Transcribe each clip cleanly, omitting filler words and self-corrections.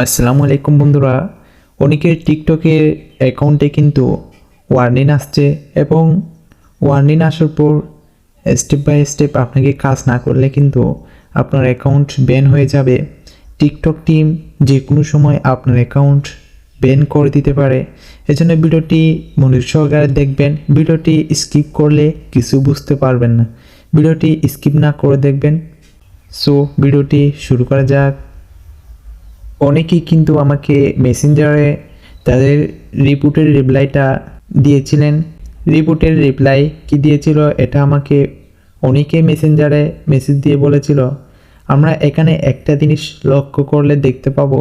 আসসালামু আলাইকুম বন্ধুরা, অনেকের টিকটকের অ্যাকাউন্টে কিন্তু ওয়ার্নিং আসছে এবং ওয়ার্নিং আসার পর স্টেপ বাই স্টেপ আপনাকে কাজ না করলে কিন্তু আপনার অ্যাকাউন্ট ব্যান হয়ে যাবে। টিকটক টিম যে কোনো সময় আপনার অ্যাকাউন্ট ব্যান করে দিতে পারে। এজন্য ভিডিওটি মনোযোগ সহকারে দেখবেন। ভিডিওটি স্কিপ করলে কিছু বুঝতে পারবেন না। ভিডিওটি স্কিপ না করে দেখবেন। সো ভিডিওটি শুরু করা যাক। অনেকেই কিন্তু আমাকে মেসেঞ্জারে তাদের রিপোর্টের রিপ্লাইটা দিয়েছিলেন। রিপোর্টের রিপ্লাই কি দিয়েছিল এটা আমাকে অনেকে মেসেঞ্জারে মেসেজ দিয়ে বলেছিল। আমরা এখানে একটা জিনিস লক্ষ্য করলে দেখতে পাবো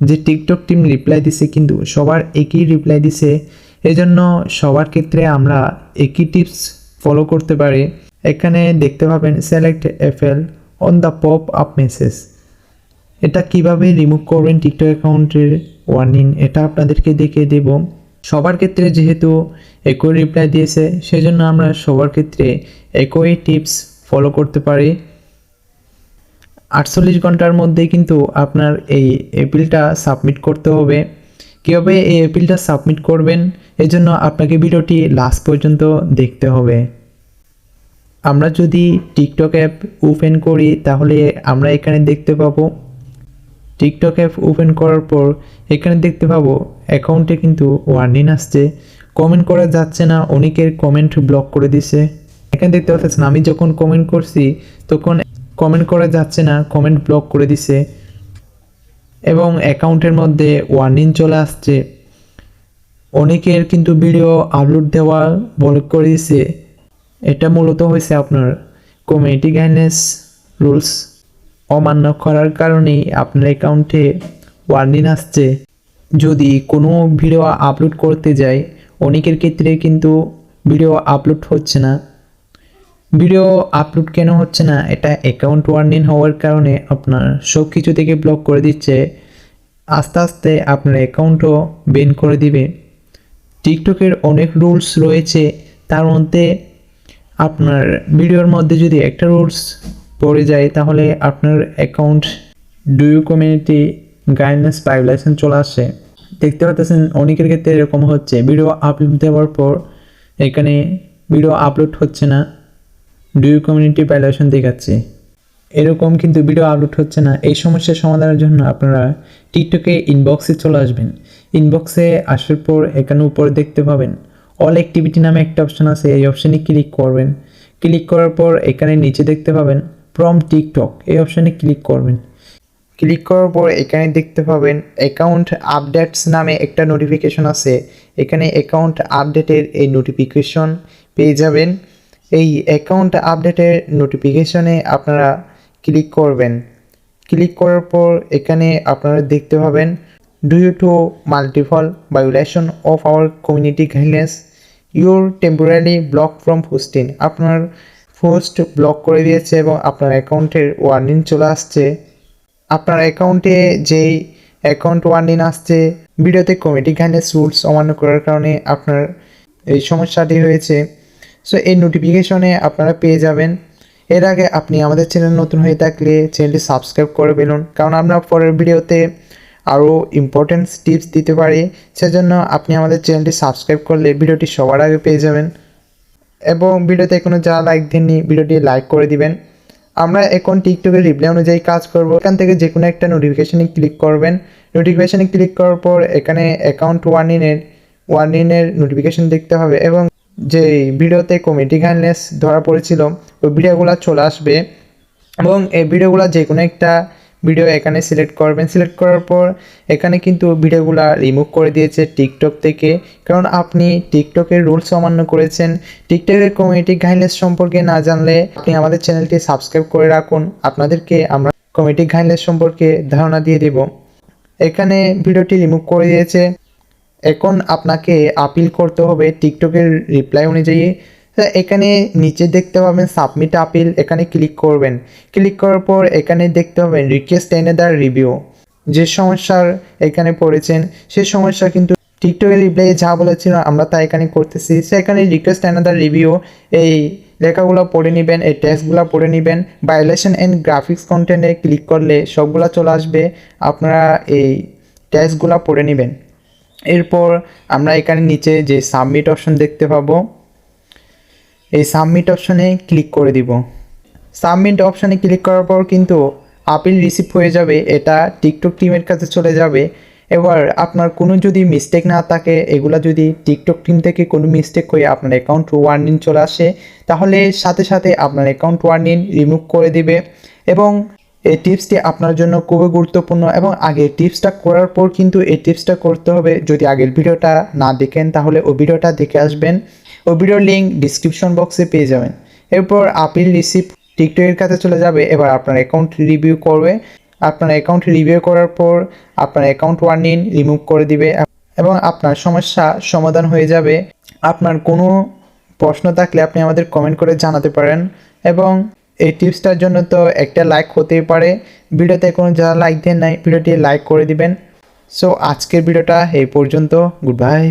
যে টিকটক টিম রিপ্লাই দিছে কিন্তু সবার একই রিপ্লাই দিছে। এজন্য সবার ক্ষেত্রে আমরা একই টিপস ফলো করতে পারি। এখানে দেখতে পাবেন select FL on the pop up message. এটা কিভাবে রিমুভ করবেন টিকটক অ্যাকাউন্টের ওয়ার্নিং এটা আপনাদেরকে দেখিয়ে দেব। সবার ক্ষেত্রে যেহেতু একই রিপ্লাই দিয়েছে সেজন্য আমরা সবার ক্ষেত্রে একই টিপস ফলো করতে পারি। 48 ঘন্টার মধ্যে কিন্তু আপনার এই অ্যাপিলটা সাবমিট করতে হবে। কীভাবে এই অ্যাপিলটা সাবমিট করবেন এজন্য আপনাকে ভিডিওটি লাস্ট পর্যন্ত দেখতে হবে। আমরা যদি টিকটক অ্যাপ ওপেন করি তাহলে আমরা এখানে দেখতে পাবো টিকটক অ্যাপ ওপেন করার পর এখানে দেখতে পাবো অ্যাকাউন্টে কিন্তু ওয়ার্নিং আসছে, কমেন্ট করা যাচ্ছে না, অনেকের কমেন্ট ব্লক করে দিছে। এখানে দেখতে পাচ্ছেন আমি যখন কমেন্ট করছি তখন কমেন্ট করা যাচ্ছে না, কমেন্ট ব্লক করে দিছে এবং অ্যাকাউন্টের মধ্যে ওয়ার্নিং চলে আসছে। অনেকের কিন্তু ভিডিও আপলোড দেওয়া ব্লক করে দিছে। এটা মূলত হয়েছে আপনার কমিউনিটি গাইডলাইন্স রুলস অমান্য করার কারণেই আপনার অ্যাকাউন্টে ওয়ার্নিং আসছে। যদি কোনো ভিডিও আপলোড করতে যাই অনেকের ক্ষেত্রে কিন্তু ভিডিও আপলোড হচ্ছে না। ভিডিও আপলোড কেন হচ্ছে না? এটা অ্যাকাউন্ট ওয়ার্নিং হওয়ার কারণে আপনার সব কিছু থেকে ব্লক করে দিচ্ছে। আস্তে আস্তে আপনার অ্যাকাউন্টও ব্যান করে দিবে। টিকটকের অনেক রুলস রয়েছে, তার মধ্যে আপনার ভিডিওর মধ্যে যদি একটা রুলস পড়ে যায় তাহলে আপনার অ্যাকাউন্ট ডুয়ু কমিউনিটি গাইডলাইন্স ভায়োলেশন চলে আসে। দেখতে পাচ্ছেন অনেকের ক্ষেত্রে এরকম হচ্ছে, ভিডিও আপলোড দেওয়ার পর এখানে ভিডিও আপলোড হচ্ছে না, ডুয়ু কমিউনিটি ভায়োলেশন দেখাচ্ছে। এরকম কিন্তু ভিডিও আপলোড হচ্ছে না। এই সমস্যার সমাধানের জন্য আপনারা টিকটকে ইনবক্সে চলে আসবেন। ইনবক্সে আসার পর এখানে উপরে দেখতে পাবেন অল অ্যাক্টিভিটি নামে একটা অপশন আছে, এই অপশানে ক্লিক করবেন। ক্লিক করার পর এখানে নিচে দেখতে পাবেন ফ্রম টিকটক, এই অপশানে ক্লিক করবেন। ক্লিক করার পর এখানে দেখতে পাবেন অ্যাকাউন্ট আপডেটস নামে একটা নোটিফিকেশন আছে। এখানে অ্যাকাউন্ট আপডেটের এই নোটিফিকেশন পেয়ে যাবেন। এই অ্যাকাউন্ট আপডেটের নোটিফিকেশনে আপনারা ক্লিক করবেন। ক্লিক করার পর এখানে আপনারা দেখতে পাবেন due to multiple violation of our community guidelines your temporary block from posting. আপনার পোস্ট ব্লক করে দিয়েছে এবং আপনার অ্যাকাউন্টের ওয়ার্নিং চলে আসছে। আপনার অ্যাকাউন্টে যেই অ্যাকাউন্ট ওয়ার্নিং আসছে ভিডিওতে কমিউনিটি গাইডলাইন্স রুলস অমান্য করার কারণে আপনার এই সমস্যাটি হয়েছে। সো এই নোটিফিকেশনে আপনারা পেয়ে যাবেন। এর আগে আপনি আমাদের চ্যানেল নতুন হয়ে থাকলে চ্যানেলটি সাবস্ক্রাইব করে ফেলুন, কারণ আমরা পরের ভিডিওতে আরও ইম্পর্টেন্ট টিপস দিতে পারি। সেজন্য আপনি আমাদের চ্যানেলটি সাবস্ক্রাইব করলে ভিডিওটি সবার আগে পেয়ে যাবেন এবং ভিডিওতে এখনও যারা লাইক দেননি ভিডিওটি লাইক করে দিবেন। আমরা এখন টিকটকের রিপ্লাই অনুযায়ী কাজ করব। এখান থেকে যে কোনো একটা নোটিফিকেশানে ক্লিক করবেন। নোটিফিকেশানে ক্লিক করার পর এখানে অ্যাকাউন্ট ওয়ার্নিংয়ের নোটিফিকেশান দেখতে হবে এবং যে ভিডিওতে কমিউনিটি গাইডলাইন্স ধরা পড়েছিল ওই ভিডিওগুলো চলে আসবে এবং এই ভিডিওগুলো যে কোনো একটা ভিডিও এখানে সিলেক্ট করবেন। সিলেক্ট করার পর এখানে কিন্তু ভিডিওগুলো রিমুভ করে দিয়েছে টিকটক থেকে, কারণ আপনি টিকটকের রুলস অমান্য করেছেন। টিকটকের কমিউনিটি গাইডলাইন্স সম্পর্কে না জানলে আপনি আমাদের চ্যানেলটি সাবস্ক্রাইব করে রাখুন, আপনাদেরকে আমরা কমিউনিটি গাইডলাইন্স সম্পর্কে ধারণা দিয়ে দেব। এখানে ভিডিওটি রিমুভ করে দিয়েছে। এখন আপনাকে আপিল করতে হবে টিকটকের রিপ্লাই অনুযায়ী। এখানে নিচে দেখতে পাবেন সাবমিট আপিল, এখানে ক্লিক করবেন। ক্লিক করার পর এখানে দেখতে পাবেন রিকোয়েস্ট অ্যানাদার রিভিউ। যে সমস্যার এখানে পড়েছেন সেই সমস্যা কিন্তু টিকটকের রিপ্লাই যা বলেছিল আমরা তা এখানে করতেছি। সেখানে রিকোয়েস্ট অ্যানাদার রিভিউ এই লেখাগুলো পড়ে নেবেন, এই টেক্সটগুলো পড়ে নেবেন। ভায়োলেশন অ্যান্ড গ্রাফিক্স কন্টেন্টে ক্লিক করলে সবগুলো চলে আসবে। আপনারা এই ট্যাক্সগুলো পড়ে নেবেন। এরপর আমরা এখানে নিচে যে সাবমিট অপশন দেখতে পাবো, এই সাবমিট অপশনে ক্লিক করে দিব। সাবমিট অপশনে ক্লিক করার পর কিন্তু আপিল রিসিভ হয়ে যাবে, এটা টিকটক টিমের কাছে চলে যাবে। এবার আপনার কোনো যদি মিস্টেক না থাকে, এগুলা যদি টিকটক টিম থেকে কোনো মিস্টেক হয়ে আপনার অ্যাকাউন্ট ওয়ার্নিং চলে আসে, তাহলে সাথে সাথে আপনার অ্যাকাউন্ট ওয়ার্নিং রিমুভ করে দিবে। এবং এই টিপসটি আপনার জন্য খুবই গুরুত্বপূর্ণ, এবং আগে টিপসটা করার পর কিন্তু এই টিপসটা করতে হবে। যদি আগের ভিডিওটা না দেখেন তাহলে ওই ভিডিওটা দেখে আসবেন, ওই ভিডিওর লিঙ্ক ডিসক্রিপশন বক্সে পেয়ে যাবেন। এরপর আপিল রিসিভ টিকটকের কাছে চলে যাবে। এবার আপনার অ্যাকাউন্ট রিভিউ করবে, আপনার অ্যাকাউন্ট রিভিউ করার পর আপনার অ্যাকাউন্ট ওয়ার্নিং রিমুভ করে দিবে এবং আপনার সমস্যা সমাধান হয়ে যাবে। আপনার কোনো প্রশ্ন থাকলে আপনি আমাদের কমেন্ট করে জানাতে পারেন, এবং এই টিপসটার জন্য তো একটা লাইক হতেই পারে। ভিডিওতে কোনো যারা লাইক দেন নাই, ভিডিওটি লাইক করে দিবেন। সো আজকের ভিডিওটা এই পর্যন্ত। Good bye.